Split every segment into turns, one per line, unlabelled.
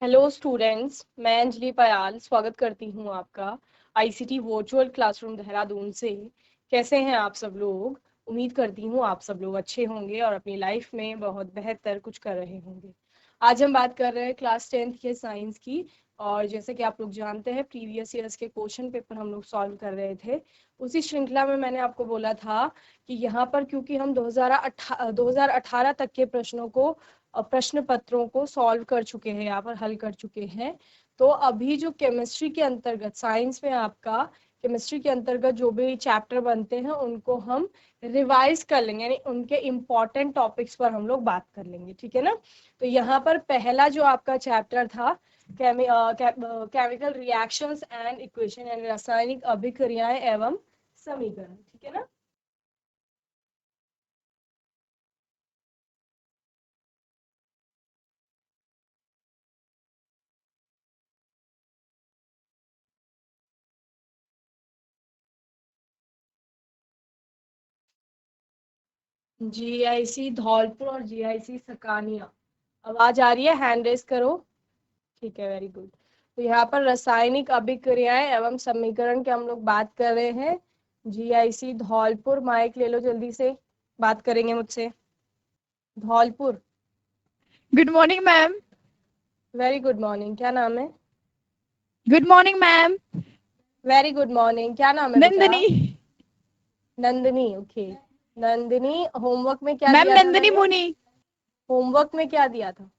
Hello students, मैं अंजलि पयाल स्वागत करती हूँ आपका आईसीटी वर्चुअल क्लासरूम देहरादून से। कैसे हैं आप सब लोग? उम्मीद करती हूँ आप सब लोग अच्छे होंगे और अपनी लाइफ में बहुत बेहतर कुछ कर रहे होंगे। आज हम बात कर रहे हैं क्लास 10th के साइंस की। और जैसे कि आप लोग जानते हैं, प्रीवियस ईयर्स के क्वेश्चन पेपर हम लोग सॉल्व कर रहे थे। उसी श्रृंखला में मैंने आपको बोला था कि यहाँ पर क्योंकि हम 2018 तक के प्रश्नों को प्रश्न पत्रों को सॉल्व कर चुके हैं, यहाँ पर हल कर चुके हैं। तो अभी जो केमिस्ट्री के अंतर्गत, साइंस में आपका केमिस्ट्री के अंतर्गत जो भी चैप्टर बनते हैं उनको हम रिवाइज कर लेंगे, यानी उनके इम्पोर्टेंट टॉपिक्स पर हम लोग बात कर लेंगे, ठीक है ना। तो यहाँ पर पहला जो आपका चैप्टर था केमिकल रिएक्शंस एंड इक्वेशन, यानी रासायनिक अभिक्रियाएं एवं समीकरण, ठीक है ना। जीआईसी धौलपुर और जीआईसी सकानिया। आवाज आ रही है? हैंड रेस करो। ठीक है, वेरी गुड। तो यहाँ पर रासायनिक अभिक्रियाएं एवं समीकरण के हम लोग बात कर रहे हैं। जीआईसी धौलपुर, माइक ले लो जल्दी से, बात करेंगे मुझसे। Dholpur.
Good morning ma'am.
Very good morning, क्या नाम है?
Good morning ma'am.
Very good morning, क्या नाम है बेटा?
नंदनी।
नंदिनी, ओके। नंदिनी, होमवर्क में क्या
मैम
दिया था
नंदनी
मैंने?
मुनी।
होमवर्क में क्या दिया था?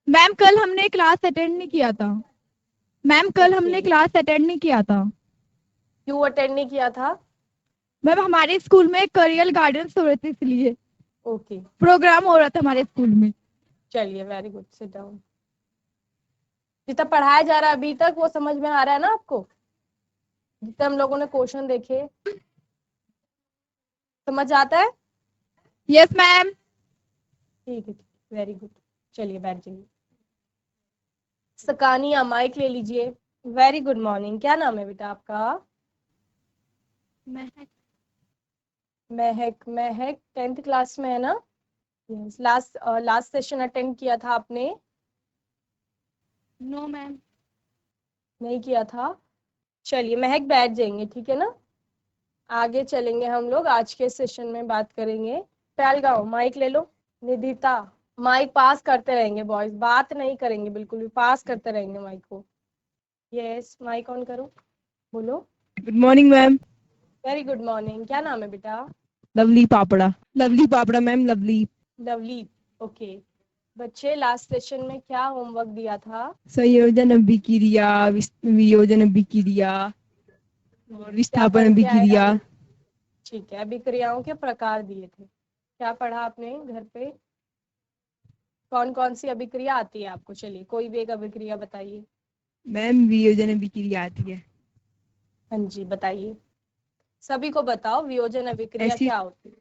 मैम कल हमने क्लास अटेंड नहीं किया था। मैम कल
ओके,
हमने क्लास अटेंड नहीं किया था।
क्यों अटेंड नहीं किया था?
मैम हमारे स्कूल में करियर गार्डन्स हो रहे थे, इसलिए
ओके,
प्रोग्राम हो रहा था हमारे स्कूल में।
चलिए, वेरी गुड, सिट डाउन। जितना पढ़ाया जा रहा है अभी तक वो समझ में आ रहा है ना आपको? जितने हम लोगों ने क्वेश्चन देखे, समझ आता है?
Yes ma'am.
ठीक है, वेरी गुड। चलिए, बैठ जाइए। सकानिया, माइक ले लीजिए। वेरी गुड मॉर्निंग, क्या नाम है बेटा आपका? महक। महक 10th क्लास में है ना? यस। लास्ट सेशन अटेंड किया था आपने?
No ma'am.
नहीं किया था। चलिए महक, बैठ जाएंगे, ठीक है ना। आगे चलेंगे हम लोग, आज के सेशन में बात करेंगे। पहलगांव, माइक ले लो। निधिता, माइक पास करते रहेंगे बॉयज, बात नहीं करेंगे, बिल्कुल भी पास करते रहेंगे माइक को। यस, माइक ऑन करो, बोलो।
Good morning ma'am.
Very good morning, क्या नाम है बेटा?
लवली पापड़ा। लवली पापड़ा मैम, लवली।
लवली, ओके। बच्चे, लास्ट सेशन में क्या होमवर्क दिया था?
संयोजन अभिक्रिया, वियोजन अभिक्रिया और
क्या
विस्थापन
पढ़ के आए
अभिक्रिया।
थे? ठीक है, अभिक्रियाओं के प्रकार दिए थे। क्या पढ़ा आपने घर पे? कौन कौन सी अभिक्रिया आती है आपको? चलिए, कोई भी एक अभिक्रिया बताइए।
मैम वियोजन अभिक्रिया आती है।
हाँ जी, बताइए, सभी को बताओ, वियोजन अभिक्रिया
ऐसी
क्या होती है?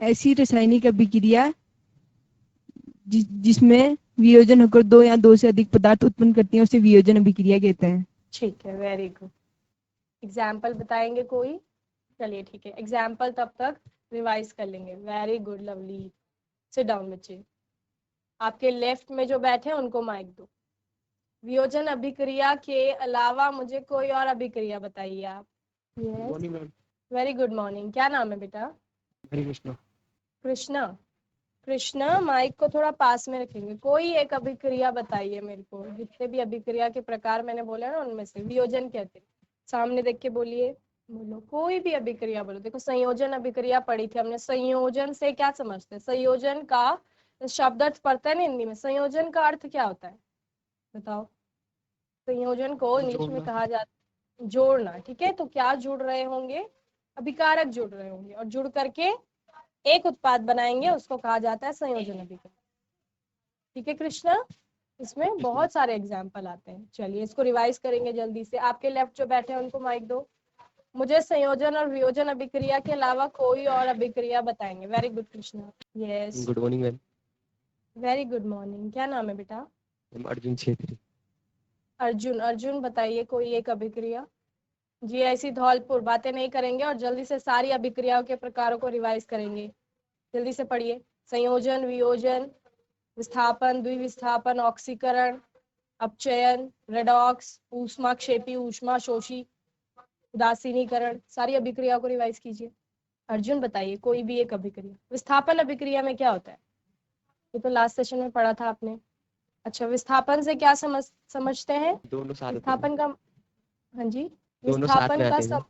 ऐसी रासायनिक अभिक्रिया जिसमें वियोजन होकर दो या दो से अधिक पदार्थ उत्पन्न करती हैं उसे वियोजन अभिक्रिया कहते हैं।
ठीक है, वेरी गुड। एग्जाम्पल बताएंगे कोई? चलिए ठीक है, एग्जाम्पल तब तक रिवाइज कर लेंगे। Very good, lovely. Seat down बच्चे। आपके लेफ्ट में जो बैठे हैं उनको माइक दो। वियोजन अभिक्रिया के अलावा मुझे कोई और अभिक्रिया बताइए आप। यस, वेरी गुड मॉर्निंग, क्या नाम है बेटा?
हरे कृष्णा।
कृष्णा। कृष्णा, माइक को थोड़ा पास में रखेंगे। कोई एक अभिक्रिया बताइए मेरे को, जितने भी अभिक्रिया के प्रकार मैंने बोले ना उनमें से वियोजन कहते हैं। सामने देख के बोलिए, बोलो कोई भी अभिक्रिया बोलो। देखो, संयोजन अभिक्रिया पढ़ी थी हमने। संयोजन से क्या समझते हैं? संयोजन का शब्द अर्थ पढ़ता है ना हिंदी में, संयोजन का अर्थ क्या होता है बताओ? संयोजन को इंग्लिश में कहा जाता है जोड़ना, ठीक है। तो क्या जुड़ रहे होंगे? अभिकारक जुड़ रहे होंगे, और जुड़ करके एक उत्पाद बनाएंगे, उसको कहा जाता है संयोजन अभिक्रिया, ठीक है कृष्णा। इसमें बहुत सारे एग्जाम्पल आते हैं। चलिए, इसको रिवाइज करेंगे जल्दी से। आपके लेफ्ट जो बैठे हैं उनको माइक दो। मुझे संयोजन और वियोजन अभिक्रिया के अलावा कोई और अभिक्रिया बताएंगे। Very good Krishna. Yes,
good morning ma'am.
Very good morning, क्या नाम है बेटा?
अर्जुन छेत्री।
अर्जुन। अर्जुन, बताइए कोई एक अभिक्रिया। जीआईसी धौलपुर, बातें नहीं करेंगे और जल्दी से सारी अभिक्रियाओं के प्रकारों को रिवाइज करेंगे। जल्दी से पढ़िए। संयोजन, वियोजन, विस्थापन, द्विविस्थापन, ऑक्सीकरण, अपचयन, रेडॉक्स, ऊष्माक्षेपी, ऊष्मा शोषी, उदासीनीकरण, सारी अभिक्रिया को रिवाइज कीजिए। अर्जुन बताइए कोई भी एक अभिक्रिया। विस्थापन अभिक्रिया में क्या होता है? ये तो लास्ट सेशन में पढ़ा था आपने। अच्छा, विस्थापन से क्या समझते हैं?
दोनों साथ
विस्थापन का, हाँ जी,
दोनों साथ में
विस्थापन का
आते हैं।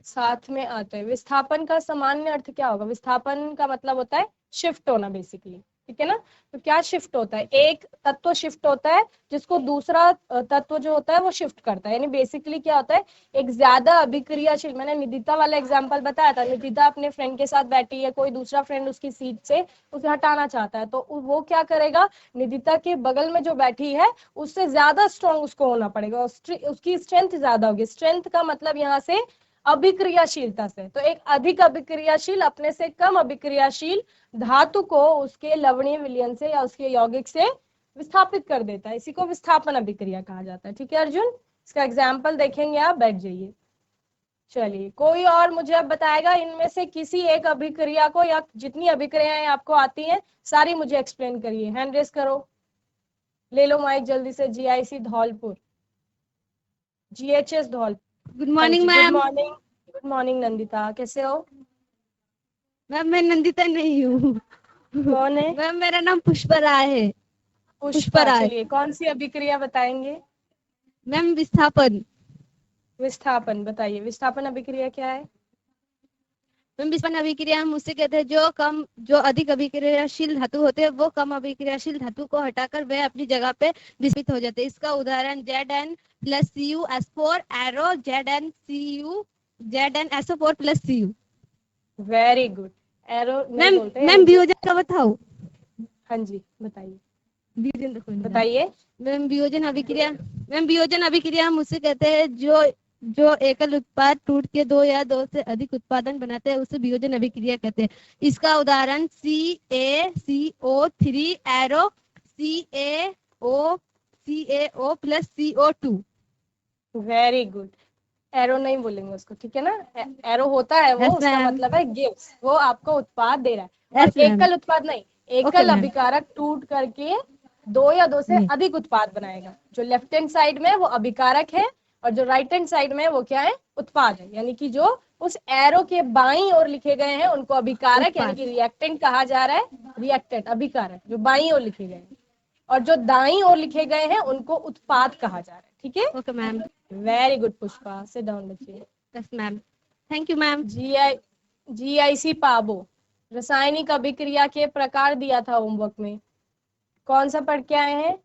साथ में आते हैं। विस्थापन का सामान्य अर्थ क्या होगा? विस्थापन का मतलब होता है शिफ्ट होना बेसिकली, ठीक है ना। तो क्या शिफ्ट होता है? एक तत्व शिफ्ट होता है जिसको दूसरा तत्व जो होता है वो शिफ्ट करता है। यानी बेसिकली क्या होता है, एक ज्यादा अभिक्रियाशील, मैंने निदिता वाला एग्जांपल बताया था। निदिता अपने फ्रेंड के साथ बैठी है, कोई दूसरा फ्रेंड उसकी सीट से उसे हटाना चाहता है, तो वो क्या करेगा, निदिता के बगल में जो बैठी है उससे ज्यादा स्ट्रॉन्ग उसको होना पड़ेगा, उसकी स्ट्रेंथ ज्यादा होगी। स्ट्रेंथ का मतलब यहाँ से अभिक्रियाशीलता से। तो एक अधिक अभिक्रियाशील अपने से कम अभिक्रियाशील धातु को उसके लवणीय विलयन से या उसके यौगिक से विस्थापित कर देता है। इसी को विस्थापन अभिक्रिया कहा जाता है। ठीक है अर्जुन, इसका एग्जाम्पल देखेंगे, आप बैठ जाइए। चलिए, कोई और मुझे अब बताएगा इनमें से किसी एक अभिक्रिया को, या जितनी अभिक्रियाएं आपको आती हैं सारी मुझे एक्सप्लेन करिए। हैंड रेस करो, ले लो माइक जल्दी से। GIC Dholpur, GHS Dholpur.
Good morning
good
ma'am.
Morning. Good morning Nandita, कैसे हो?
मैम मैं नंदिता नहीं हूँ।
कौन है?
मैम मेरा नाम पुष्पा राय है। पुष्पा
पुष्पा।
राय।
चलिए, कौन सी अभिक्रिया बताएंगे?
मैम विस्थापन।
विस्थापन बताइए। विस्थापन अभिक्रिया क्या है?
मैम विस्थापन अभिक्रिया हम उससे कहते हैं जो अधिक अभिक्रियाशील धातु होते हैं वो कम अभिक्रियाशील धातु को हटाकर वे अपनी जगह पे विस्थापित हो जाते हैं। इसका उदाहरण Zn+Cu(S4) arrow Zn(Cu)Zn(SO4+Cu।
Very good. Arrow नहीं
मैम
बोलते हैं,
मैम
यानी
वियोजन का बताओ।
हाँ जी बताइए।
वियोजन
बताइए।
मैम वियोजन अभिक्रिया हम उससे कहते हैं जो एकल उत्पाद टूट के दो या दो से अधिक उत्पादन बनाते हैं, उसे वियोजन अभिक्रिया कहते हैं। इसका उदाहरण CaCO3 arrow CaO+CO2।
Very good. Arrow नहीं बोलेंगे उसको, ठीक है ना। एरो होता है वो,
यस
उसका
मैम।
मतलब है गिव्स, वो आपको उत्पाद दे रहा है। और
यस मैम।
एकल उत्पाद नहीं,
ओके
एकल
मैम।
अभिकारक टूट करके दो या दो से
जी।
अधिक उत्पाद बनाएगा। जो लेफ्ट हैंड साइड में है वो अभिकारक है, और जो राइट हैंड साइड में है वो क्या है? उत्पाद है। यानी कि जो उस एरो के बाईं ओर लिखे गए हैं उनको अभिकारक यानी
उत्पाद।
कि रिएक्टेंट कहा जा रहा है। रिएक्टेंट अभिकारक जो बाईं ओर लिखे गए हैं, और जो दाईं ओर लिखे गए हैं उनको उत्पाद कहा जा रहा है। ठीक है,
okay ma'am.
Very good Pushpa, sit down बच्चे।
Yes ma'am. Thank you ma'am.
GIC पाबो, रासायनिक अभिक्रिया के प्रकार दिया था होमवर्क में, कौन सा पढ़ के आए हैं?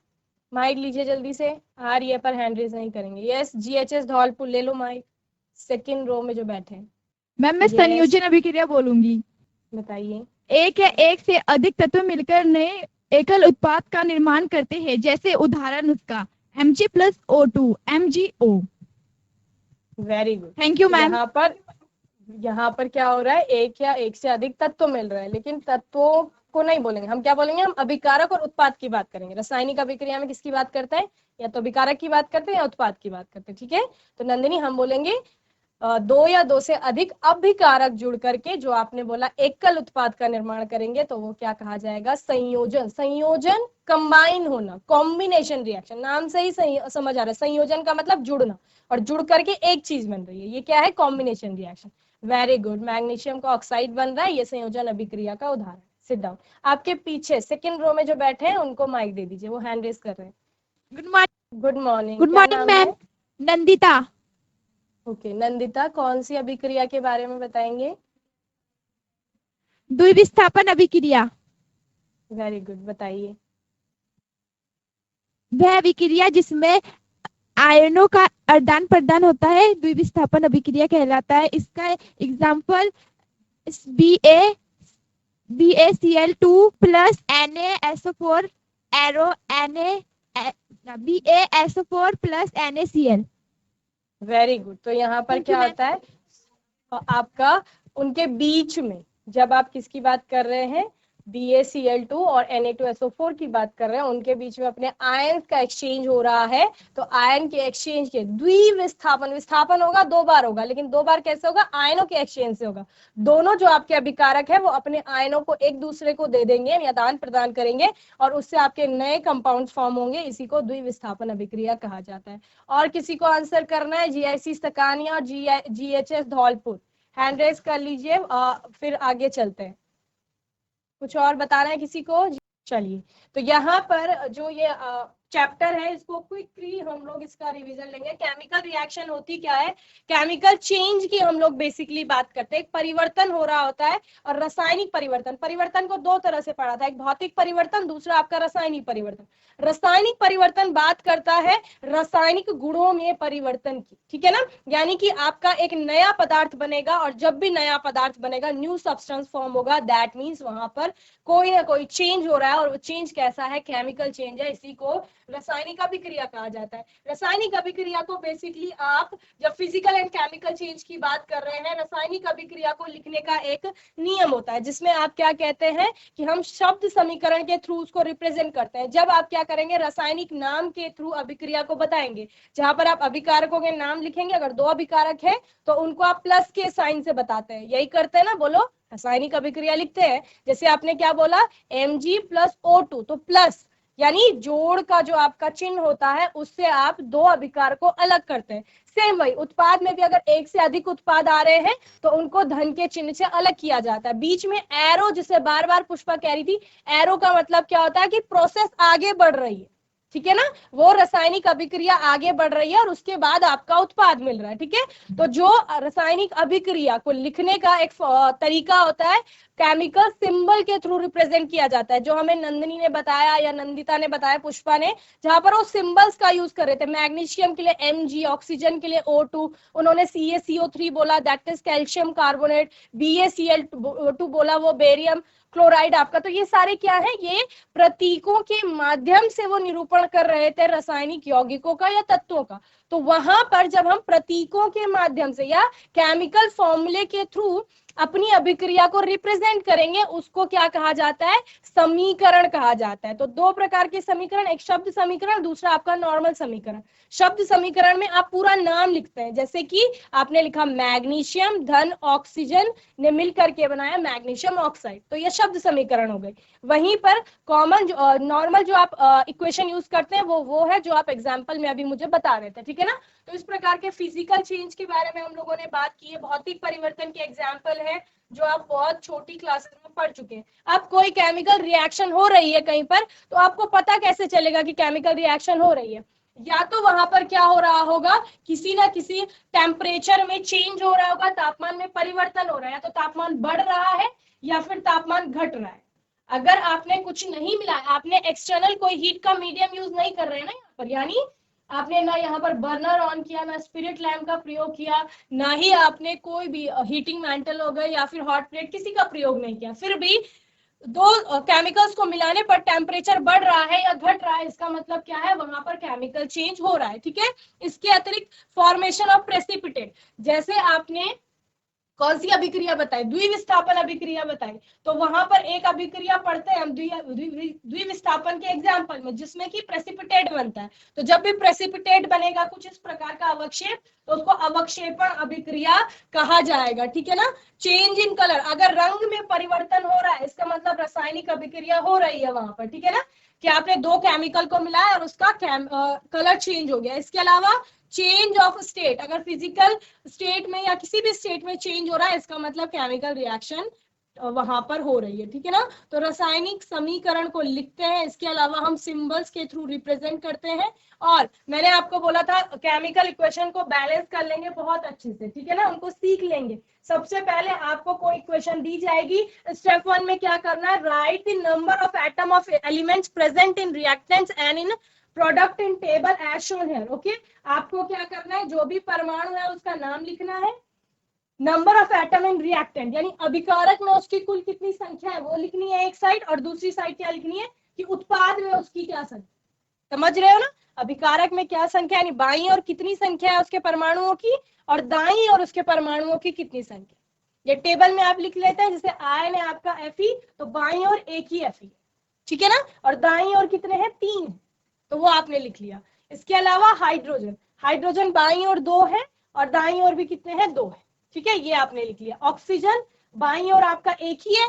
माइक लीजिए जल्दी से। आ रही है पर हैंड रेज नहीं करेंगे। यस, जीएचएस धौलपुर, ले लो माइक, सेकंड रो में जो बैठे हैं।
मैम मैं संयोजन अभिक्रिया बोलूंगी।
बताइए।
एक या एक से अधिक तत्व मिलकर नए एकल उत्पाद का निर्माण करते हैं, जैसे उदाहरण उसका Mg+O2 MgO।
Very good.
Thank you ma'am.
यहाँ पर क्या हो रहा है, एक या एक से अधिक तत्व मिल रहा है, लेकिन तत्वों को नहीं बोलेंगे हम। क्या बोलेंगे? हम अभिकारक और उत्पाद की बात करेंगे। रासायनिक अभिक्रिया में किसकी बात करते हैं? या तो अभिकारक की बात करते हैं या उत्पाद की बात करते हैं। ठीक है, तो नंदिनी हम बोलेंगे दो या दो से अधिक अभिकारक जुड़ करके जो आपने बोला एकल उत्पाद का निर्माण करेंगे, तो वो क्या कहा जाएगा? संयोजन। संयोजन कंबाइन होना, कॉम्बिनेशन रिएक्शन, नाम से ही समझ आ रहा है। संयोजन का मतलब जुड़ना, और जुड़ करके एक चीज बन रही है, ये क्या है? Combination reaction. Very good. Magnesium का ऑक्साइड बन रहा है, ये संयोजन अभिक्रिया का उदाहरण। Sit down. आपके पीछे सेकंड रो में जो बैठे हैं उनको माइक दे दीजिए, वो हैंड रेस कर रहे हैं।
Good morning.
Good morning.
Good
क्या
मॉर्निंग
नाम
मैम।
है?
नंदिता।
ओके नंदिता, कौन सी अभिक्रिया के बारे में बताएंगे?
द्विविस्थापन अभिक्रिया।
वेरी गुड, बताइए।
वह अभिक्रिया जिसमें आयनों का आदान प्रदान होता है द्विविस्थापन अभिक्रिया कहलाता है। इसका example BaCl2 + NaSO4 arrow BaSO4 + NaCl।
Very good. तो यहाँ पर क्या होता है आपका, उनके बीच में जब आप किसकी बात कर रहे हैं? BaCl2 और Na2SO4 की बात कर रहे हैं, उनके बीच में अपने आयन का एक्सचेंज हो रहा है। तो आयन के एक्सचेंज के द्विविस्थापन, विस्थापन होगा 2 बार होगा, लेकिन 2 बार कैसे होगा? आयनों के एक्सचेंज से होगा। दोनों जो आपके अभिकारक है वो अपने आयनों को एक दूसरे को दे देंगे या आदान प्रदान करेंगे और उससे आपके नए कंपाउंड फॉर्म होंगे। इसी को द्विविस्थापन अभिक्रिया कहा जाता है। और किसी को आंसर करना है? GIC सकानिया और GHS धौलपुर, हैंड रेस कर लीजिए, फिर आगे चलते हैं। कुछ और बताना है किसी को? चलिए, तो यहाँ पर जो ये चैप्टर है इसको क्विकली हम लोग इसका रिवीजन लेंगे। केमिकल रिएक्शन होती क्या है? केमिकल चेंज की हम लोग बेसिकली बात करते हैं। एक परिवर्तन हो रहा होता है और रासायनिक परिवर्तन। परिवर्तन को 2 तरह से पढ़ा था, एक भौतिक परिवर्तन, दूसरा आपका रासायनिक परिवर्तन। रासायनिक परिवर्तन बात करता है रासायनिक गुणों में परिवर्तन की, ठीक है ना? यानी कि आपका एक नया पदार्थ बनेगा और जब भी नया पदार्थ बनेगा, न्यू सब्सटेंस फॉर्म होगा, दैट मीन्स वहां पर कोई ना कोई चेंज हो रहा है और वो चेंज कैसा है? केमिकल चेंज है। इसी को रासायनिक अभिक्रिया कहा जाता है। रासायनिक अभिक्रिया को बेसिकली आप जब फिजिकल एंड केमिकल चेंज की बात कर रहे हैं, रासायनिक अभिक्रिया को लिखने का एक नियम होता है जिसमें आप क्या कहते हैं कि हम शब्द समीकरण के थ्रू उसको रिप्रेजेंट करते हैं। जब आप क्या करेंगे? रासायनिक नाम के थ्रू अभिक्रिया को बताएंगे। जहां पर आप अभिकारकों के नाम लिखेंगे, अगर 2 अभिकारक है तो उनको आप प्लस के साइन से बताते हैं। यही करते हैं ना? बोलो, रासायनिक अभिक्रिया लिखते हैं। जैसे आपने क्या बोला? Mg+O2, तो प्लस यानी जोड़ का जो आपका चिन्ह होता है उससे आप 2 अभिकार को अलग करते हैं। सेम वही उत्पाद में भी अगर एक से अधिक उत्पाद आ रहे हैं तो उनको धन के चिन्ह से अलग किया जाता है। बीच में एरो, जिसे बार बार पुष्पा कह रही थी, एरो का मतलब क्या होता है कि प्रोसेस आगे बढ़ रही है, ठीक है ना? वो रासायनिक अभिक्रिया आगे बढ़ रही है और उसके बाद आपका उत्पाद मिल रहा है, ठीक है? तो जो रासायनिक अभिक्रिया को लिखने का एक तरीका होता है, केमिकल सिंबल के थ्रू रिप्रेजेंट किया जाता है, जो हमें नंदिनी ने बताया या नंदिता ने बताया, पुष्पा ने, जहां पर वो सिंबल्स का यूज कर रहे थे। मैग्नीशियम के लिए Mg, ऑक्सीजन के लिए O2, उन्होंने CaCO3 बोला, that is calcium carbonate, BaCl2 बोला, वो बेरियम क्लोराइड आपका। तो ये सारे क्या है? ये प्रतीकों के माध्यम से वो निरूपण कर रहे थे रासायनिक यौगिकों का या तत्वों का। तो वहां पर जब हम प्रतीकों के माध्यम से या केमिकल फॉर्मूले के थ्रू अपनी अभिक्रिया को रिप्रेजेंट करेंगे, उसको क्या कहा जाता है? समीकरण कहा जाता है। तो 2 प्रकार के समीकरण, एक शब्द समीकरण, दूसरा आपका नॉर्मल समीकरण। शब्द समीकरण में आप पूरा नाम लिखते हैं, जैसे कि आपने लिखा मैग्नीशियम धन ऑक्सीजन ने मिलकर के बनाया मैग्नीशियम ऑक्साइड, तो ये शब्द समीकरण हो गई। वहीं पर कॉमन नॉर्मल जो आप इक्वेशन यूज करते हैं वो है जो आप एग्जांपल में अभी मुझे बता रहे थे, ठीक है ना? तो इस प्रकार के फिजिकल चेंज के बारे में हम लोगों ने बात की है। भौतिक परिवर्तन के एग्जांपल है जो आप बहुत छोटी क्लासेस में पढ़ चुके हैं। अब कोई केमिकल रिएक्शन हो रही है कहीं पर, तो आपको पता कैसे चलेगा कि केमिकल रिएक्शन हो रही है? या तो वहां पर क्या हो रहा होगा, किसी ना किसी टेम्परेचर में चेंज हो रहा होगा, तापमान में परिवर्तन हो रहा है, या तो तापमान बढ़ रहा है या फिर तापमान घट रहा है। अगर आपने कुछ नहीं मिला, आपने एक्सटर्नल कोई हीट का मीडियम यूज नहीं कर रहे हैं ना यहाँ पर, यानी आपने ना यहाँ पर बर्नर ऑन किया, ना स्पिरिट लैम्प का प्रयोग किया, ना ही आपने कोई भी हीटिंग मैंटल हो गए या फिर हॉट प्लेट, किसी का प्रयोग नहीं किया, फिर भी 2 केमिकल्स को मिलाने पर टेम्परेचर बढ़ रहा है या घट रहा है, इसका मतलब क्या है? वहां पर केमिकल चेंज हो रहा है, ठीक है? इसके अतिरिक्त फॉर्मेशन ऑफ प्रेसिपिटेट, जैसे आपने कौन सी अभिक्रिया बताई? द्विविस्थापन अभिक्रिया बताई। तो वहां पर एक अभिक्रिया पढ़ते हैं हम द्विविस्थापन के एग्जाम्पल में, जिसमें कि प्रेसिपिटेट बनता है। तो जब भी प्रेसिपिटेट बनेगा कुछ इस प्रकार का अवक्षेप, तो उसको अवक्षेपण अभिक्रिया कहा जाएगा, ठीक है ना? चेंज इन कलर, अगर रंग में परिवर्तन हो रहा है, इसका मतलब रासायनिक अभिक्रिया हो रही है वहां पर, ठीक है ना? कि आपने 2 केमिकल को मिलाया और उसका कलर चेंज हो गया। इसके अलावा चेंज ऑफ स्टेट, अगर फिजिकल स्टेट में या किसी भी स्टेट में चेंज हो रहा है, इसका मतलब केमिकल रिएक्शन वहां पर हो रही है, ठीक है ना? तो रासायनिक समीकरण को लिखते हैं, इसके अलावा हम सिंबल्स के थ्रू रिप्रेजेंट करते हैं। और मैंने आपको बोला था केमिकल इक्वेशन को बैलेंस कर लेंगे बहुत अच्छे से, ठीक है ना? उनको सीख लेंगे। सबसे पहले आपको कोई इक्वेशन दी जाएगी, स्टेप 1 में क्या करना है? Write the number of atom of elements present in reactants and in product in table as shown here. Okay, आपको क्या करना है? जो भी परमाणु है उसका नाम लिखना है, number of atom in reactant यानी अभिकारक में उसकी कुल कितनी संख्या है वो लिखनी है एक साइड, और दूसरी साइड क्या लिखनी है कि उत्पाद में उसकी क्या संख्या। समझ रहे हो ना? अभिकारक में क्या संख्या, यानी बाईं और कितनी संख्या है उसके परमाणुओं की, और दाईं और उसके परमाणुओं की कितनी संख्या। ये टेबल में आप लिख लेते हैं, जैसे आयन है आपका Fe, तो बाईं ओर एक ही Fe, ठीक है ना, और दाईं ओर कितने हैं, 3 है, तो वो आपने लिख लिया। इसके अलावा हाइड्रोजन, हाइड्रोजन बाईं ओर 2 है और दाईं ओर भी कितने हैं, 2 है, ठीक है, ये आपने लिख लिया। ऑक्सीजन बाईं ओर आपका एक ही है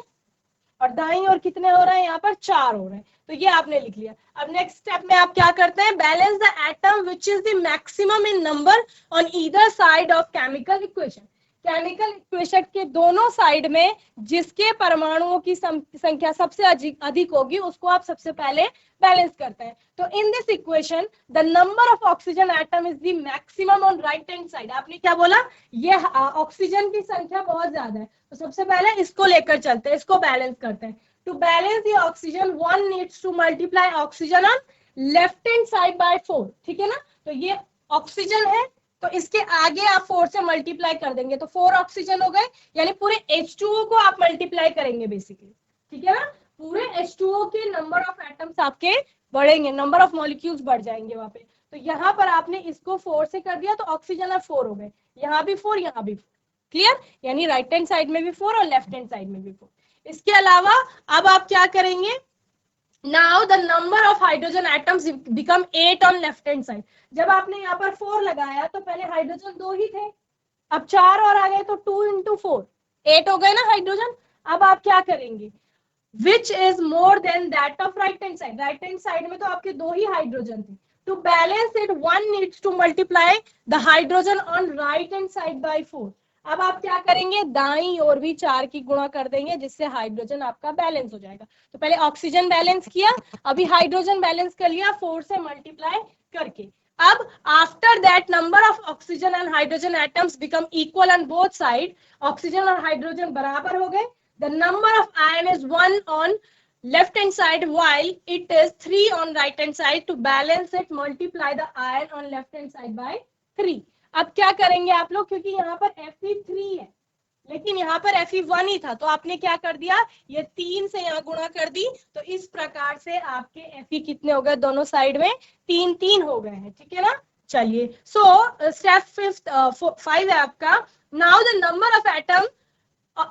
और दाईं ओर कितने हो रहे हैं, यहाँ पर 4 हो रहे हैं, तो ये आपने लिख लिया। अब नेक्स्ट स्टेप में आप क्या करते हैं, balance the atom which is the maximum in number on either side of chemical equation. Chemical equation के दोनों साइड में जिसके परमाणुओं की संख्या सबसे अधिक होगी उसको आप सबसे पहले बैलेंस करते हैं। तो in this equation the number of oxygen atom is the maximum on right hand side. आपने क्या बोला, ये ऑक्सीजन की संख्या बहुत ज्यादा है, तो सबसे पहले इसको लेकर चलते हैं, इसको बैलेंस करते हैं। To balance the oxygen one needs to multiply oxygen on left hand side by 4, ठीक है ना, तो ये ऑक्सीजन है तो इसके आगे आप 4 से मल्टीप्लाई कर देंगे तो 4 ऑक्सीजन हो गए, यानी पूरे H2O को आप मल्टीप्लाई करेंगे बेसिकली, ठीक है ना, पूरे H2O के नंबर ऑफ एटम्स आपके बढ़ेंगे, नंबर ऑफ मॉलिक्यूल्स बढ़ जाएंगे वहां पे। तो यहाँ पर आपने इसको 4 से कर दिया तो ऑक्सीजन अब 4 हो गए, यहाँ भी 4, यहाँ भी 4, क्लियर, यानी राइट हैंड साइड में भी 4 और लेफ्ट हैंड साइड में भी 4। इसके अलावा अब आप क्या करेंगे, now the number of hydrogen atoms become 8 on left hand side. जब आपने यहाँ पर 4 लगाया तो पहले हाइड्रोजन 2 ही थे, अब 4 और आ गए तो 2 into 4 8 हो गए ना हाइड्रोजन। अब आप क्या करेंगे, which is more than that of right hand side, right hand side में तो आपके 2 ही हाइड्रोजन थे, to balance it one needs to multiply the hydrogen on right hand side by 4। अब आप क्या करेंगे, दाईं ओर भी 4 की गुणा कर देंगे जिससे हाइड्रोजन आपका बैलेंस हो जाएगा। तो पहले ऑक्सीजन बैलेंस किया, अभी हाइड्रोजन बैलेंस कर लिया 4 से मल्टीप्लाई करके। अब after that number of oxygen and hydrogen atoms become equal on both side, oxygen और हाइड्रोजन बराबर हो गए। The number of ion is 1 on left hand side while it is 3 on right hand side. To balance it multiply the ion on left hand side by 3। अब क्या करेंगे आप लोग, क्योंकि यहाँ पर Fe3 है लेकिन यहाँ पर Fe1 ही था, तो आपने क्या कर दिया, ये 3 से यहाँ गुणा कर दी, तो इस प्रकार से आपके Fe कितने हो गए, दोनों साइड में 3 3 हो गए हैं, ठीक है ना। चलिए, सो स्टेप 5 है आपका, now the number of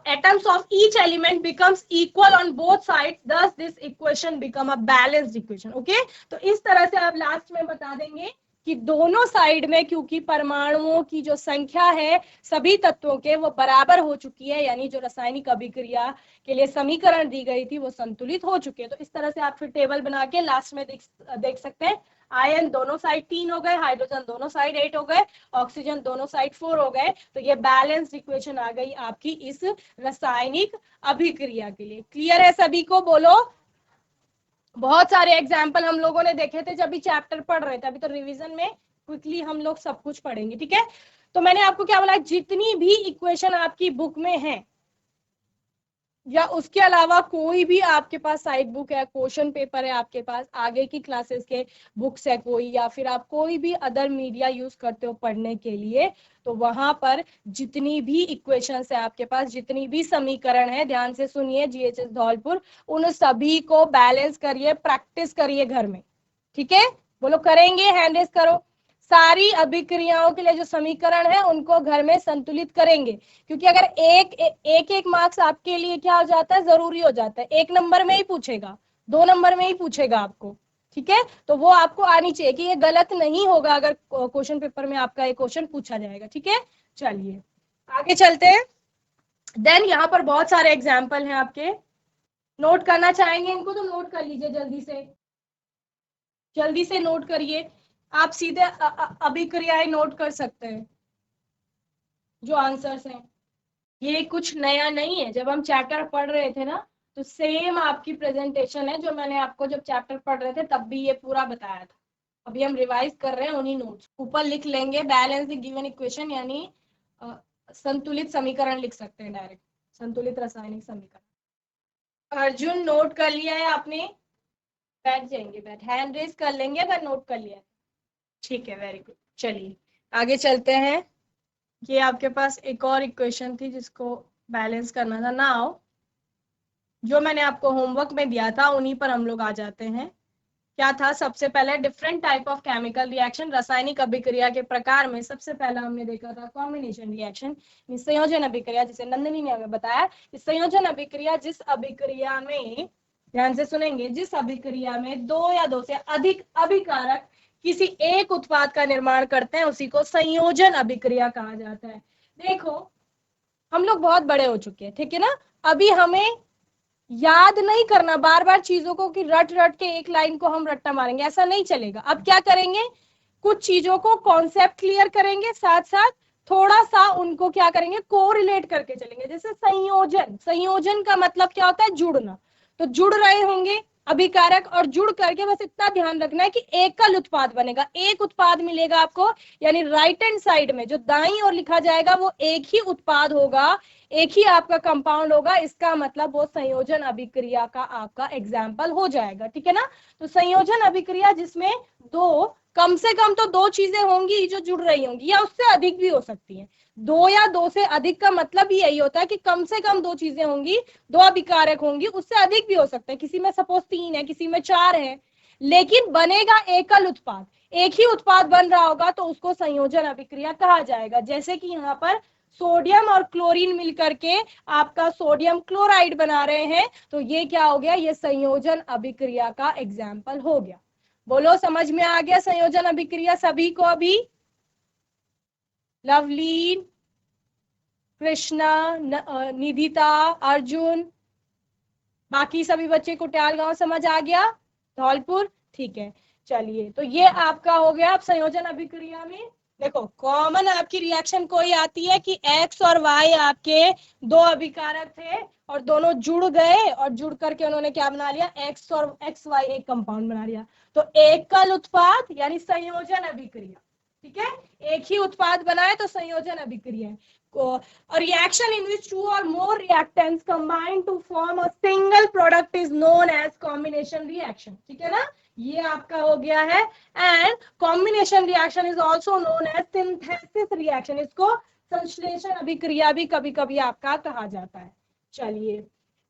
atoms of each element becomes equal on both sides, thus this equation become a balanced equation। okay, तो इस तरह से आप लास्ट में बता देंगे कि दोनों साइड में क्योंकि परमाणुओं की जो संख्या है सभी तत्वों के वो बराबर हो चुकी है, यानी जो रासायनिक अभिक्रिया के लिए समीकरण दी गई थी वो संतुलित हो चुके हैं। तो इस तरह से आप फिर टेबल बना के लास्ट में देख सकते हैं, आयन दोनों साइड 3 हो गए, हाइड्रोजन दोनों साइड 8 हो गए, ऑक्सीजन दोनों साइड 4 हो गए, तो ये बैलेंस्ड इक्वेशन आ गई आपकी इस रासायनिक अभिक्रिया के लिए। क्लियर है सभी को, बोलो। बहुत सारे एग्जाम्पल हम लोगों ने देखे थे जब भी चैप्टर पढ़ रहे थे, अभी तो रिवीजन में क्विकली हम लोग सब कुछ पढ़ेंगे, ठीक है। तो मैंने आपको क्या बोला, जितनी भी इक्वेशन आपकी बुक में है या उसके अलावा कोई भी आपके पास साइड बुक है, क्वेश्चन पेपर है आपके पास, आगे की क्लासेस के बुक्स है कोई, या फिर आप कोई भी अदर मीडिया यूज करते हो पढ़ने के लिए, तो वहां पर जितनी भी इक्वेशंस है आपके पास, जितनी भी समीकरण है, ध्यान से सुनिए GHS धौलपुर, उन सभी को बैलेंस करिए, प्रैक्टिस करिए घर में, ठीक है। बोलो करेंगे, हैंड रेस करो। सारी अभिक्रियाओं के लिए जो समीकरण है उनको घर में संतुलित करेंगे, क्योंकि अगर एक मार्क्स आपके लिए क्या हो जाता है, जरूरी हो जाता है, 1 नंबर में ही पूछेगा, 2 नंबर में ही पूछेगा आपको, ठीक है। तो वो आपको आनी चाहिए कि ये गलत नहीं होगा अगर क्वेश्चन पेपर में आपका एक क्वेश्चन पूछा जाएगा, ठीक है। चलिए आगे चलते हैं। देन यहाँ पर बहुत सारे एग्जाम्पल हैं आपके, नोट करना चाहेंगे इनको तो नोट कर लीजिए, जल्दी से नोट करिए, आप सीधे अभिक्रियाएं नोट कर सकते हैं जो आंसर्स हैं। ये कुछ नया नहीं है, जब हम चैप्टर पढ़ रहे थे ना तो सेम आपकी प्रेजेंटेशन है जो मैंने आपको जब चैप्टर पढ़ रहे थे तब भी ये पूरा बताया था, अभी हम रिवाइज कर रहे हैं उन्हीं नोट्स। ऊपर लिख लेंगे बैलेंस द गिवन इक्वेशन, यानी संतुलित समीकरण लिख सकते हैं डायरेक्ट, संतुलित रासायनिक समीकरण। अर्जुन नोट कर लिया है आपने, बैठ जाएंगे, हैंड रेस कर लेंगे अगर नोट कर लिया, ठीक है, वेरी गुड। चलिए आगे चलते हैं। ये आपके पास एक और इक्वेशन थी जिसको बैलेंस करना था। नाउ जो मैंने आपको होमवर्क में दिया था उन्हीं पर हम लोग आ जाते हैं। क्या था सबसे पहले? Different type of chemical reaction, रासायनिक अभिक्रिया के प्रकार में सबसे पहला हमने देखा था कॉम्बिनेशन रिएक्शन, संयोजन अभिक्रिया, जिसे नंदिनी ने हमें बताया। संयोजन अभिक्रिया जिस अभिक्रिया में, ध्यान से सुनेंगे, जिस अभिक्रिया में दो या दो से अधिक अभिकारक किसी एक उत्पाद का निर्माण करते हैं उसी को संयोजन अभिक्रिया कहा जाता है। देखो हम लोग बहुत बड़े हो चुके हैं, ठीक है ना, अभी हमें याद नहीं करना बार बार चीजों को कि रट रट के एक लाइन को हम रट्टा मारेंगे, ऐसा नहीं चलेगा। अब क्या करेंगे, कुछ चीजों को कॉन्सेप्ट क्लियर करेंगे, साथ साथ थोड़ा सा उनको क्या करेंगे, कोरिलेट करके चलेंगे। जैसे संयोजन, संयोजन का मतलब क्या होता है? जुड़ना। तो जुड़ रहे होंगे अभिकारक, और जुड़ करके बस इतना ध्यान रखना है कि एकल उत्पाद बनेगा, एक उत्पाद मिलेगा आपको, यानी राइट हैंड साइड में जो दाईं ओर लिखा जाएगा वो एक ही उत्पाद होगा, एक ही आपका कंपाउंड होगा, इसका मतलब वो संयोजन अभिक्रिया का आपका एग्जाम्पल हो जाएगा, ठीक है ना। तो संयोजन अभिक्रिया जिसमें दो, कम से कम तो दो चीजें होंगी जो जुड़ रही होंगी, या उससे अधिक भी हो सकती हैं। दो या दो से अधिक का मतलब ही यही होता है कि कम से कम दो चीजें होंगी, दो अभिकारक होंगी, उससे अधिक भी हो सकते हैं, किसी में सपोज 3 है, किसी में 4 है, लेकिन बनेगा एकल उत्पाद, एक ही उत्पाद बन रहा होगा, तो उसको संयोजन अभिक्रिया कहा जाएगा। जैसे कि यहाँ पर सोडियम और क्लोरीन मिलकर के आपका सोडियम क्लोराइड बना रहे हैं, तो ये क्या हो गया, ये संयोजन अभिक्रिया का एग्जाम्पल हो गया। बोलो समझ में आ गया संयोजन अभिक्रिया सभी को? अभी लवलीन, कृष्णा, निधिता, अर्जुन, बाकी सभी बच्चे कुटियाल गांव समझ आ गया, धौलपुर, ठीक है। चलिए, तो ये आपका हो गया। अब संयोजन अभिक्रिया में देखो कॉमन आपकी रिएक्शन कोई आती है कि एक्स और वाई आपके दो अभिकारक थे और दोनों जुड़ गए, और जुड़ करके उन्होंने क्या बना लिया, एक्स और एक्स वाई एक कंपाउंड बना लिया, तो एकल उत्पाद यानी संयोजन अभिक्रिया, ठीक है। एक ही उत्पाद बनाए तो संयोजन अभिक्रिया है। A reaction in which two or more reactants combine to form a single product is known as combination reaction, ठीक है ना, ये आपका हो गया है। And combination reaction is also known as synthesis reaction, इसको संश्लेषण अभिक्रिया भी कभी कभी आपका कहा जाता है। चलिए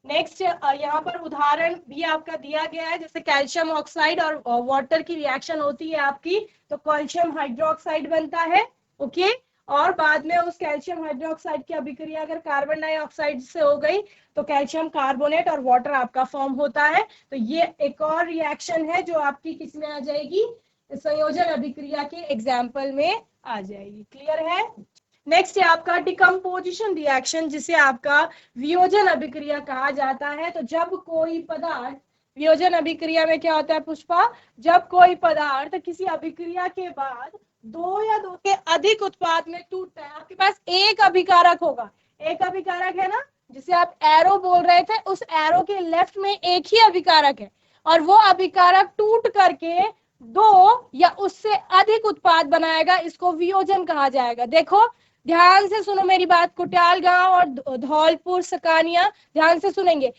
नेक्स्ट, यहाँ पर उदाहरण भी आपका दिया गया है, जैसे कैल्शियम ऑक्साइड और वाटर की रिएक्शन होती है आपकी, तो कैल्शियम हाइड्रोक्साइड बनता है, ओके। और बाद में उस कैल्शियम हाइड्रोक्साइड की अभिक्रिया अगर कार्बन डाइऑक्साइड से हो गई तो कैल्शियम कार्बोनेट और वाटर आपका फॉर्म होता है। तो ये एक और रिएक्शन है जो आपकी किसमें आ जाएगी, संयोजन अभिक्रिया के एग्जाम्पल में आ जाएगी। क्लियर है? नेक्स्ट है आपका डिकम्पोजिशन रिएक्शन, जिसे आपका वियोजन अभिक्रिया कहा जाता है। तो जब कोई पदार्थ, वियोजन अभिक्रिया में क्या होता है पुष्पा, जब कोई पदार्थ किसी अभिक्रिया के बाद दो या दो के अधिक उत्पाद में टूटता है, आपके पास एक अभिकारक होगा, एक अभिकारक है ना, जिसे आप एरो बोल रहे थे, उस एरो के लेफ्ट में एक ही अभिकारक है, और वो अभिकारक टूट करके दो या उससे अधिक उत्पाद बनाएगा, इसको वियोजन कहा जाएगा। देखो ध्यान से सुनो मेरी बात, कुटियाल गांव और धौलपुर सकानिया ध्यान से सुनेंगे।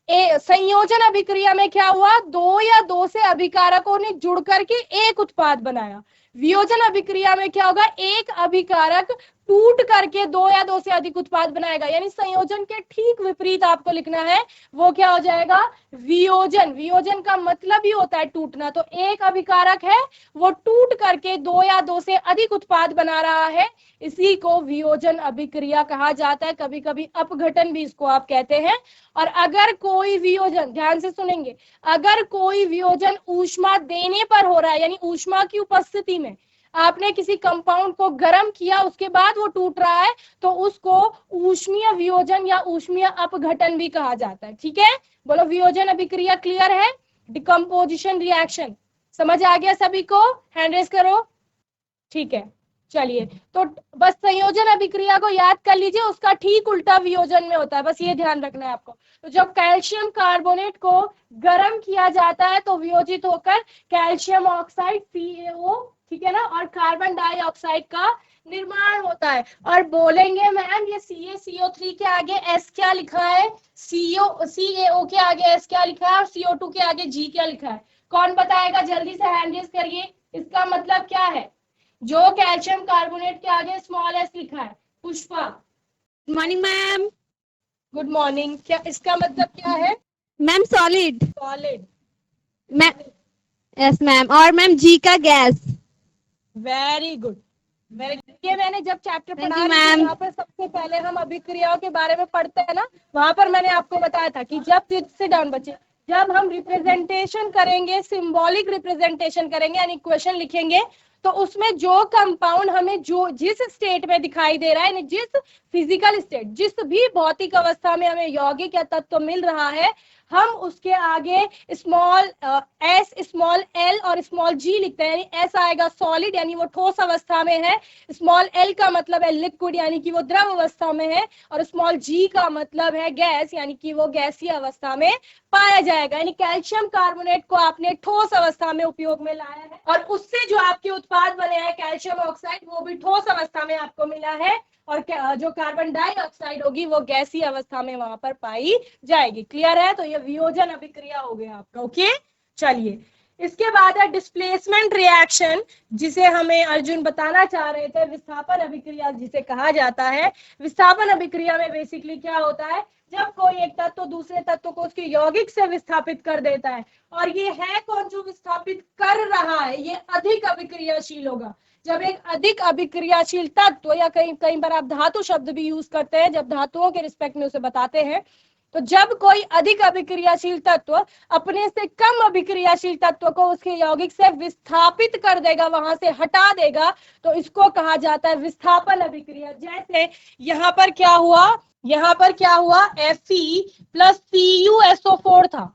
संयोजन अभिक्रिया में क्या हुआ, दो या दो से अभिकारकों ने जुड़ करके एक उत्पाद बनाया। वियोजन अभिक्रिया में क्या होगा, एक अभिकारक टूट करके दो या दो से अधिक उत्पाद बनाएगा, यानी संयोजन के ठीक विपरीत आपको लिखना है, वो क्या हो जाएगा, वियोजन। वियोजन का मतलब ही होता है टूटना, तो एक अभिकारक है वो टूट करके दो या दो से अधिक उत्पाद बना रहा है, इसी को वियोजन अभिक्रिया कहा जाता है, कभी कभी अपघटन भी इसको आप कहते हैं। और अगर कोई वियोजन, ध्यान से सुनेंगे, अगर कोई वियोजन ऊष्मा देने पर हो रहा है, यानी ऊष्मा की उपस्थिति में आपने किसी कंपाउंड को गर्म किया उसके बाद वो टूट रहा है, तो उसको ऊष्मीय वियोजन या ऊष्मीय अपघटन भी कहा जाता है, ठीक है। बोलो वियोजन अभिक्रिया क्लियर है? डिकम्पोजिशन रिएक्शन समझ आ गया सभी को? हैंड रेज करो, ठीक है। चलिए, तो बस संयोजन अभिक्रिया को याद कर लीजिए, उसका ठीक उल्टा वियोजन में होता है, बस ये ध्यान रखना है आपको। तो जब कैल्शियम कार्बोनेट को गर्म किया जाता है तो वियोजित होकर कैल्शियम ऑक्साइड CaO, ठीक है ना, और कार्बन डाइऑक्साइड का निर्माण होता है। और बोलेंगे मैम ये CaCO3 के आगे S क्या लिखा है, CaO के आगे S क्या लिखा है, और CO2 के आगे G क्या लिखा है, कौन बताएगा? जल्दी से हैंड रेज करिए, इसका मतलब क्या है जो कैल्शियम कार्बोनेट के आगे स्मॉल s लिखा है? Pushpa.
Good morning ma'am.
Good morning, क्या इसका मतलब क्या है?
Ma'am solid.
Solid.
Ma'am yes ma'am. और मैम जी का gas.
Very good, very good. ये मैंने जब चैप्टर
थैंक
पढ़ा
यू
रही थी
मैम।
वहाँ पर सबसे पहले हम अभिक्रियाओं के बारे में पढ़ते हैं ना, वहां पर मैंने आपको बताया था कि जब सिट डाउन बच्चे, जब हम रिप्रेजेंटेशन करेंगे, सिंबॉलिक रिप्रेजेंटेशन करेंगे यानी इक्वेशन लिखेंगे, तो उसमें जो कंपाउंड हमें जो जिस स्टेट में दिखाई दे रहा है, जिस फिजिकल स्टेट, जिस भी भौतिक अवस्था में हमें यौगिक या तत्व मिल रहा है, हम उसके आगे स्मॉल एस, स्मॉल एल और स्मॉल जी लिखते हैं। यानी एस आएगा सॉलिड यानी वो ठोस अवस्था में है, स्मॉल एल का मतलब है लिक्विड यानी कि वो द्रव अवस्था में है, और स्मॉल जी का मतलब है गैस यानी कि वो गैसीय अवस्था में पाया जाएगा। यानी कैल्शियम कार्बोनेट को आपने ठोस अवस्था में उपयोग में लाया है, और उससे जो आपके उत्पाद बने हैं कैल्शियम ऑक्साइड, वो भी ठोस अवस्था में आपको मिला है, और जो कार्बन डाइऑक्साइड होगी वो गैसीय अवस्था में वहां पर पाई जाएगी। क्लियर है? तो ये वियोजन अभिक्रिया हो गया आपका। ओके, चलिए इसके बाद है डिस्प्लेसमेंट रिएक्शन, जिसे हमें अर्जुन बताना चाह रहे थे, विस्थापन अभिक्रिया जिसे कहा जाता है। विस्थापन अभिक्रिया में बेसिकली क्या होता है, जब कोई एक तत्व दूसरे तत्व को उसके यौगिक से विस्थापित कर देता है, और ये है कौन जो विस्थापित कर रहा है, ये अधिक अभिक्रियाशील होगा। जब एक अधिक अभिक्रियाशील तत्व, या कई कई बार आप धातु शब्द भी यूज करते हैं जब धातुओं के रिस्पेक्ट में उसे बताते हैं, तो जब कोई अधिक अभिक्रियाशील तत्व अपने से कम अभिक्रियाशील तत्व को उसके यौगिक से विस्थापित कर देगा, वहां से हटा देगा, तो इसको कहा जाता है विस्थापन अभिक्रिया। जैसे यहाँ पर क्या हुआ, यहाँ पर क्या हुआ, Fe प्लस CuSO4 था,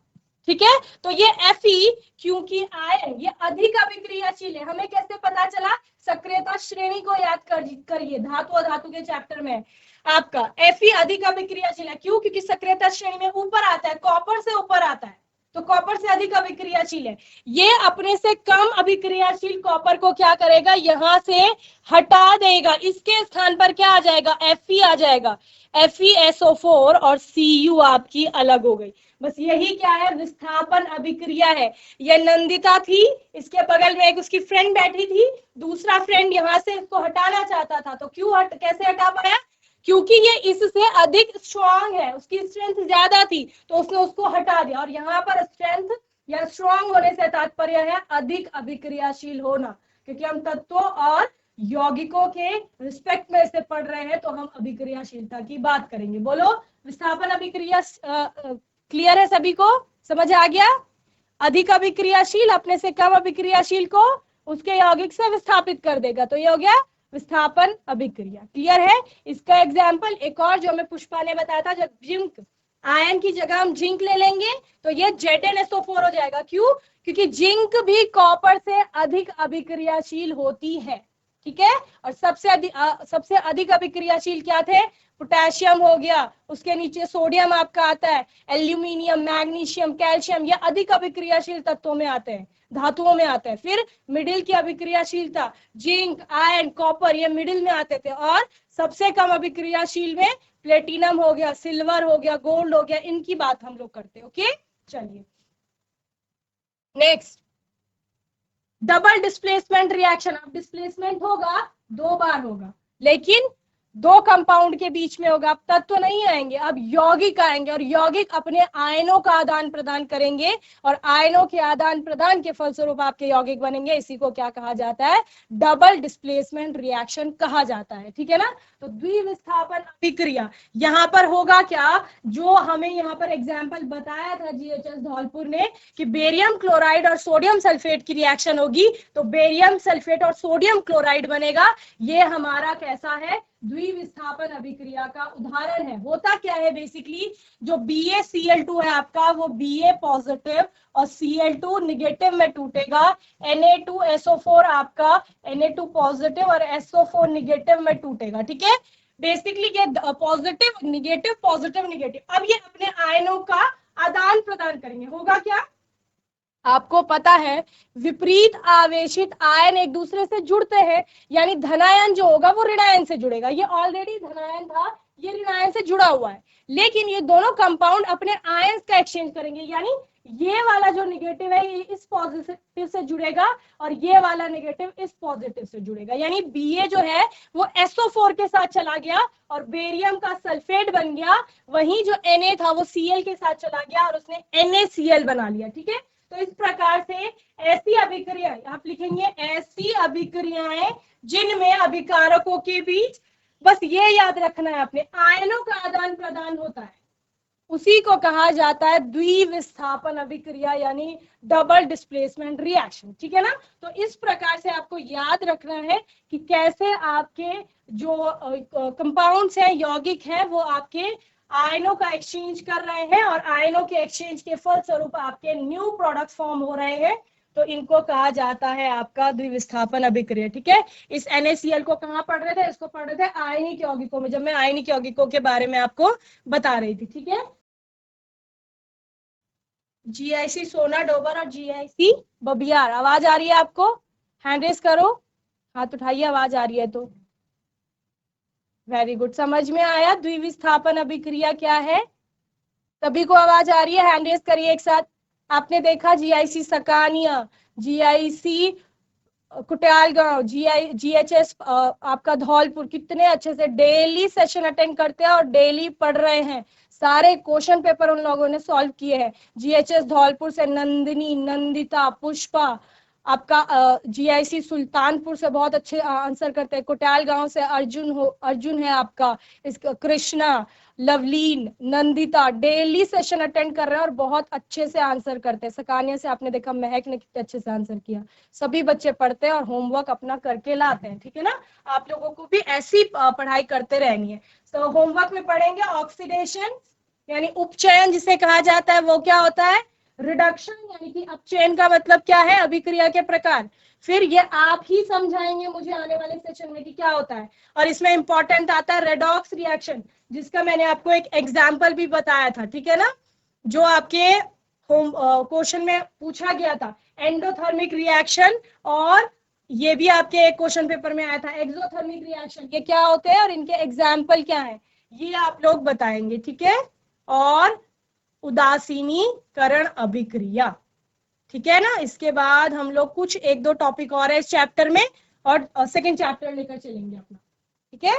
ठीक है। तो ये Fe क्योंकि आयन ये अधिक अभिक्रियाशील है, हमें कैसे पता चला, सक्रियता श्रेणी को याद करिए, धातु और धातु के चैप्टर में आपका Fe अधिक अभिक्रियाशील है। क्यों? क्योंकि सक्रियता श्रेणी में ऊपर आता है, कॉपर से ऊपर आता है, तो कॉपर से अधिक अभिक्रियाशील है। ये अपने से कम अभिक्रियाशील कॉपर को क्या करेगा, यहां से हटा देगा, इसके स्थान पर क्या आ जाएगा, Fe आ जाएगा। FeSO4 और Cu आपकी अलग हो गई। बस यही क्या है, विस्थापन अभिक्रिया है। ये नंदिता थी, इसके बगल में एक उसकी फ्रेंड बैठी थी, दूसरा फ्रेंड यहां से इसको हटाना चाहता था, तो क्यों कैसे हटा पाया, क्योंकि ये इससे अधिक स्ट्रांग है, उसकी स्ट्रेंथ ज्यादा थी, तो उसने उसको हटा दिया। और यहाँ पर स्ट्रेंथ या स्ट्रांग होने से तात्पर्य है अधिक अभिक्रियाशील होना, क्योंकि हम तत्वों और यौगिकों के रिस्पेक्ट में इसे पढ़ रहे हैं, तो हम अभिक्रियाशीलता की बात करेंगे। बोलो, विस्थापन अभिक्रिया क्लियर है सभी को, समझ आ गया? अधिक अभिक्रियाशील अपने से कम अभिक्रियाशील को उसके यौगिक से विस्थापित कर देगा, तो ये हो गया विस्थापन अभिक्रिया। क्लियर है? इसका एग्जाम्पल एक और जो हमें पुष्पा ने बताया था, जब जिंक आयन की जगह हम जिंक ले लेंगे तो ये ZnSO4 हो जाएगा। क्यों? क्योंकि जिंक भी कॉपर से अधिक अभिक्रियाशील होती है, ठीक है। और सबसे अधिक अभिक्रियाशील क्या थे, पोटेशियम हो गया, उसके नीचे सोडियम आपका आता है, एल्यूमिनियम, मैग्नीशियम, कैल्शियम, ये अधिक अभिक्रियाशील तत्वों में आते हैं, धातुओं में आते हैं। फिर मिडिल की अभिक्रियाशीलता, जिंक, आयरन, कॉपर, ये मिडिल में आते थे। और सबसे कम अभिक्रियाशील में प्लेटिनम हो गया, सिल्वर हो गया, गोल्ड हो गया, इनकी बात हम लोग करते हैं। ओके, चलिए नेक्स्ट, डबल डिस्प्लेसमेंट रिएक्शन। अब डिस्प्लेसमेंट होगा, दो बार होगा, लेकिन दो कंपाउंड के बीच में होगा। अब तत्व नहीं आएंगे, अब यौगिक आएंगे, और यौगिक अपने आयनों का आदान प्रदान करेंगे, और आयनों के आदान प्रदान के फलस्वरूप आपके यौगिक बनेंगे। इसी को क्या कहा जाता है, डबल डिस्प्लेसमेंट रिएक्शन कहा जाता है, ठीक है ना। तो द्विविस्थापन अभिक्रिया यहाँ पर होगा क्या, जो हमें यहाँ पर एग्जाम्पल बताया था GHS धौलपुर ने, कि बेरियम क्लोराइड और सोडियम सल्फेट की रिएक्शन होगी, तो बेरियम सल्फेट और सोडियम क्लोराइड बनेगा। ये हमारा कैसा है, द्विविस्थापन अभिक्रिया का उदाहरण है। होता क्या है, बेसिकली जो BaCl2 है आपका, वो Ba पॉजिटिव और Cl2 निगेटिव में टूटेगा, Na2SO4 आपका Na2 पॉजिटिव और SO4 निगेटिव में टूटेगा, ठीक है। बेसिकली ये पॉजिटिव निगेटिव पॉजिटिव निगेटिव, अब ये अपने आयनों का आदान प्रदान करेंगे। होगा क्या, आपको पता है विपरीत आवेशित आयन एक दूसरे से जुड़ते हैं, यानी धनायन जो होगा वो ऋणायन से जुड़ेगा। ये ऑलरेडी धनायन था, ये ऋणायन से जुड़ा हुआ है, लेकिन ये दोनों कंपाउंड अपने आयंस का एक्सचेंज करेंगे, यानी ये वाला जो निगेटिव है ये इस पॉजिटिव से जुड़ेगा, और ये वाला निगेटिव इस पॉजिटिव से जुड़ेगा। यानी Ba जो है वो SO4 के साथ चला गया और बेरियम का सल्फेट बन गया, वहीं जो Na था वो Cl के साथ चला गया और उसने NaCl बना लिया, ठीक है। तो इस प्रकार से ऐसी अभिक्रियाएं, आप लिखेंगे ऐसी अभिक्रियाएं जिनमें अभिकारकों के बीच, बस ये याद रखना है आपने, आयनों का आदान प्रदान होता है, उसी को कहा जाता है द्विविस्थापन अभिक्रिया, यानी डबल डिस्प्लेसमेंट रिएक्शन। ठीक है ना। तो इस प्रकार से आपको याद रखना है कि कैसे आपके जो कंपाउंड्स हैं, यौगिक हैं, वो आपके आयनों का एक्सचेंज कर रहे हैं और आयनों के एक्सचेंज के फलस्वरूप आपके न्यू प्रोडक्ट फॉर्म हो रहे हैं। तो इनको कहा जाता है आपका द्विविस्थापन अभिक्रिया। ठीक है। इस NaCl को कहाँ पढ़ रहे थे? इसको पढ़ रहे थे आयनिक यौगिकों में, जब मैं आयनिक यौगिकों के बारे में आपको बता रही थी। ठीक है। GIC सोना डोबर और GIC बबियार। आवाज आ रही है आपको? हैंड रेस करो, हाथ उठाइए, आवाज आ रही है तो। वेरी गुड, समझ में आया द्विविस्थापन अभिक्रिया क्या है? सभी को आवाज आ रही है? हैंड रेस करिए एक साथ। आपने देखा GIC सकानिया, GIC कुटियालगांव, GHS आपका धौलपुर, कितने अच्छे से डेली सेशन अटेंड करते हैं और डेली पढ़ रहे हैं, सारे क्वेश्चन पेपर उन लोगों ने सॉल्व किए हैं। GHS धौलपुर से नंदिनी, नंदिता, पुष्पा, आपका GIC सुल्तानपुर से बहुत अच्छे आंसर करते हैं। कुटियालगांव से अर्जुन है आपका, इसका Krishna, Lovleen, Nandita daily session attend कर रहे हैं और बहुत अच्छे से आंसर करते हैं। सकानिया से आपने देखा महक ने कितने अच्छे से आंसर किया। सभी बच्चे पढ़ते हैं और होमवर्क अपना करके लाते हैं। ठीक है ना। आप लोगों को भी ऐसी पढ़ाई करते रहनी है। तो होमवर्क में पढ़ेंगे ऑक्सीडेशन यानी उपचयन जिसे कहा जाता है, वो क्या होता है? रिडक्शन, यानी कि अपचयन का मतलब क्या है? अभिक्रिया के प्रकार। फिर ये आप ही समझाएंगे मुझे आने वाले सेशन में कि क्या होता है। और इसमें इंपॉर्टेंट आता है रेडॉक्स रिएक्शन, जिसका मैंने आपको एक एग्जाम्पल भी बताया था। ठीक है ना, जो आपके होम क्वेश्चन में पूछा गया था, एंडोथर्मिक रिएक्शन, और ये भी आपके एक क्वेश्चन पेपर में आया था एक्सोथर्मिक रिएक्शन। ये क्या होते हैं और इनके एग्जाम्पल क्या है, ये आप लोग बताएंगे। ठीक है। और उदासीनीकरण अभिक्रिया। ठीक है ना। इसके बाद हम लोग कुछ एक दो टॉपिक और है इस चैप्टर में, और सेकंड चैप्टर लेकर चलेंगे अपना। ठीक है।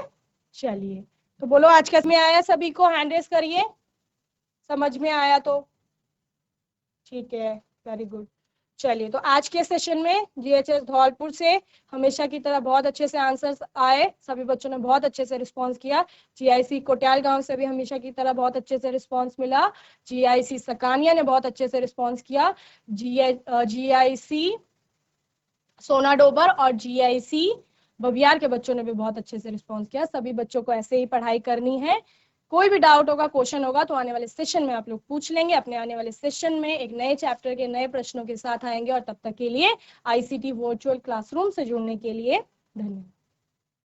चलिए, तो बोलो आज कैसे में आया? सभी को हैंड रेस करिए, समझ में आया तो। ठीक है, वेरी गुड। चलिए, तो आज के सेशन में GHS धौलपुर से हमेशा की तरह बहुत अच्छे से आंसर्स आए, सभी बच्चों ने बहुत अच्छे से रिस्पांस किया। GIC कोटियालगांव से भी हमेशा की तरह बहुत अच्छे से रिस्पांस मिला। GIC सकानिया ने बहुत अच्छे से रिस्पांस किया। GIC सोना डोबर और GIC बबियार के बच्चों ने भी बहुत अच्छे से रिस्पांस किया। सभी बच्चों को ऐसे ही पढ़ाई करनी है। कोई भी डाउट होगा, क्वेश्चन होगा, तो आने वाले सेशन में आप लोग पूछ लेंगे। अपने आने वाले सेशन में एक नए चैप्टर के नए प्रश्नों के साथ आएंगे, और तब तक के लिए ICT वर्चुअल क्लासरूम से जुड़ने के लिए धन्यवाद।